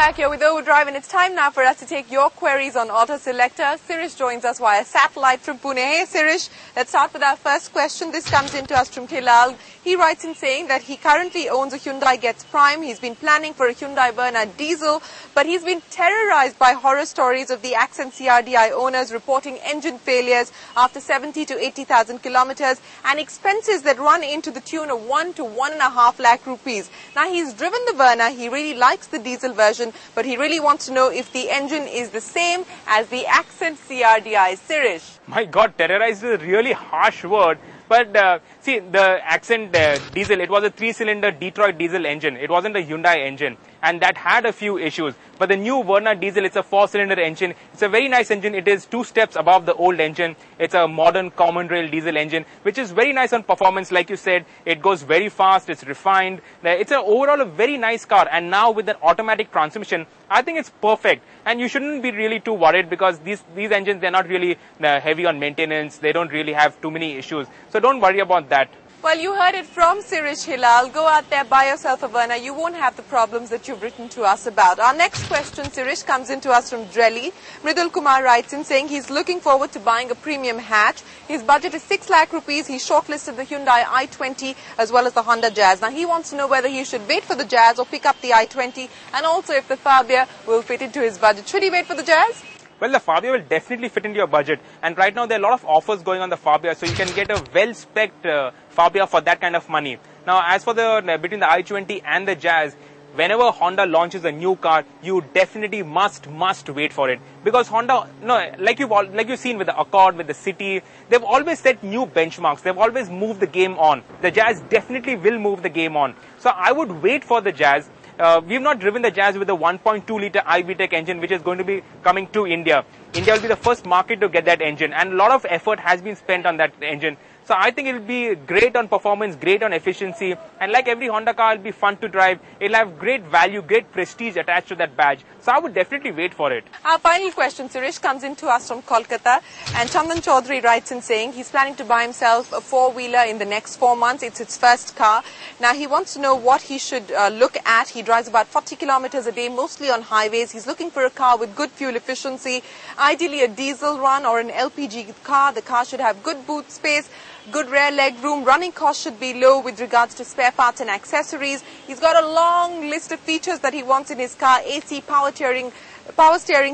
back here with Overdrive, and it's time now for us to take your queries on Auto Selector. Sirish joins us via satellite from Pune. Hey Sirish, let's start with our first question. This comes in to us from Hilal. He writes in saying that he currently owns a Hyundai Getz Prime. He's been planning for a Hyundai Verna diesel, but he's been terrorized by horror stories of the Accent CRDI owners reporting engine failures after 70 to 80,000 kilometers and expenses that run into the tune of 1 to 1.5 lakh rupees. Now, he's driven the Verna. He really likes the diesel version, but he really wants to know if the engine is the same as the Accent CRDI. Sirish. My God, terrorized is a really harsh word. But see, the Accent diesel, it was a 3-cylinder Detroit diesel engine. It wasn't a Hyundai engine, and that had a few issues. But the new Verna diesel, it's a 4-cylinder engine. It's a very nice engine. It is 2 steps above the old engine. It's a modern common rail diesel engine, which is very nice on performance. Like you said, it goes very fast. It's refined. It's overall a very nice car. And now with an automatic transmission, I think it's perfect. And you shouldn't be really too worried because these engines, they're not really heavy on maintenance. They don't really have too many issues. So don't worry about that. Well, you heard it from Sirish Hilal. Go out there, buy yourself a Verna. You won't have the problems that you've written to us about. Our next question, Sirish, comes in to us from Drelly. Mridul Kumar writes in saying he's looking forward to buying a premium hatch. His budget is 6 lakh rupees. He shortlisted the Hyundai i20 as well as the Honda Jazz. Now, he wants to know whether he should wait for the Jazz or pick up the i20, and also if the Fabia will fit into his budget. Should he wait for the Jazz? Well, the Fabia will definitely fit into your budget. And right now, there are a lot of offers going on the Fabia, so you can get a well-spec'd Fabia for that kind of money. Now, as for between the i20 and the Jazz, whenever Honda launches a new car, you definitely must wait for it. Because Honda, like you've seen with the Accord, with the City, they've always set new benchmarks. They've always moved the game on. The Jazz definitely will move the game on. So I would wait for the Jazz. We've not driven the Jazz with a 1.2-litre iVTEC engine, which is going to be coming to India. India will be the first market to get that engine, and a lot of effort has been spent on that engine. So I think it will be great on performance, great on efficiency, and like every Honda car, it will be fun to drive. It will have great value, great prestige attached to that badge. So I would definitely wait for it. Our final question, Sirish, comes in to us from Kolkata, and Chandan Chaudhary writes in saying he's planning to buy himself a 4-wheeler in the next 4 months. It's his first car. Now, he wants to know what he should look at. He drives about 40 kilometers a day, mostly on highways. He's looking for a car with good fuel efficiency, ideally a diesel run or an LPG car. The car should have good boot space, good rear leg room. Running costs should be low with regards to spare parts and accessories. He's got a long list of features that he wants in his car: AC, power steering,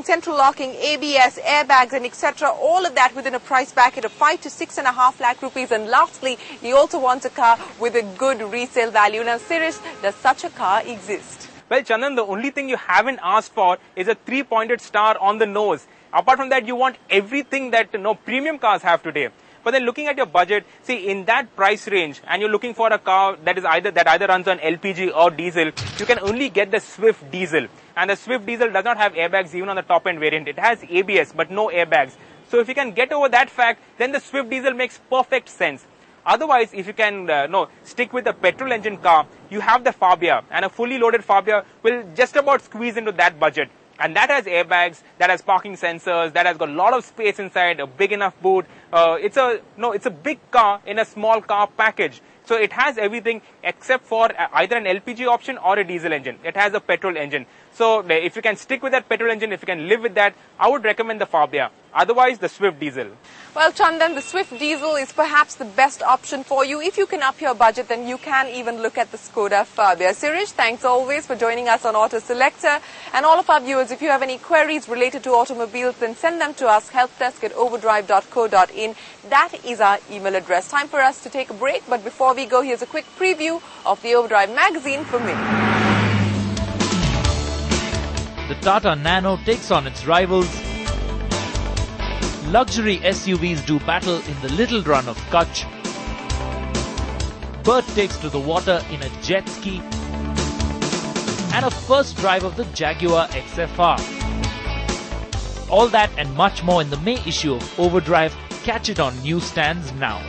central locking, ABS, airbags, and etc. All of that within a price bracket of 5 to 6.5 lakh rupees. And lastly, he also wants a car with a good resale value. Now, Sirish, does such a car exist? Well, Chandan, the only thing you haven't asked for is a 3-pointed star on the nose. Apart from that, you want everything that premium cars have today. But then looking at your budget, see, in that price range, and you're looking for a car that either runs on LPG or diesel, you can only get the Swift diesel. And the Swift diesel does not have airbags even on the top-end variant. It has ABS, but no airbags. So if you can get over that fact, then the Swift diesel makes perfect sense. Otherwise, if you can stick with a petrol engine car, you have the Fabia, and a fully loaded Fabia will just about squeeze into that budget. And that has airbags, that has parking sensors, that has got a lot of space inside, a big enough boot. It's a big car in a small car package. So it has everything except for either an LPG option or a diesel engine. It has a petrol engine. So if you can stick with that petrol engine, if you can live with that, I would recommend the Fabia. Otherwise, the Swift diesel. Well, Chandan, the Swift diesel is perhaps the best option for you. If you can up your budget, then you can even look at the Skoda Fabia. Sirish, thanks always for joining us on Auto Selector. And all of our viewers, if you have any queries related to automobiles, then send them to us, helpdesk@overdrive.co.in. That is our email address. Time for us to take a break, but before we go, here's a quick preview of the Overdrive magazine for me. The Tata Nano takes on its rivals. Luxury SUVs do battle in the little run of Kutch. Bert takes to the water in a jet ski. And a first drive of the Jaguar XFR. All that and much more in the May issue of Overdrive. Catch it on newsstands now.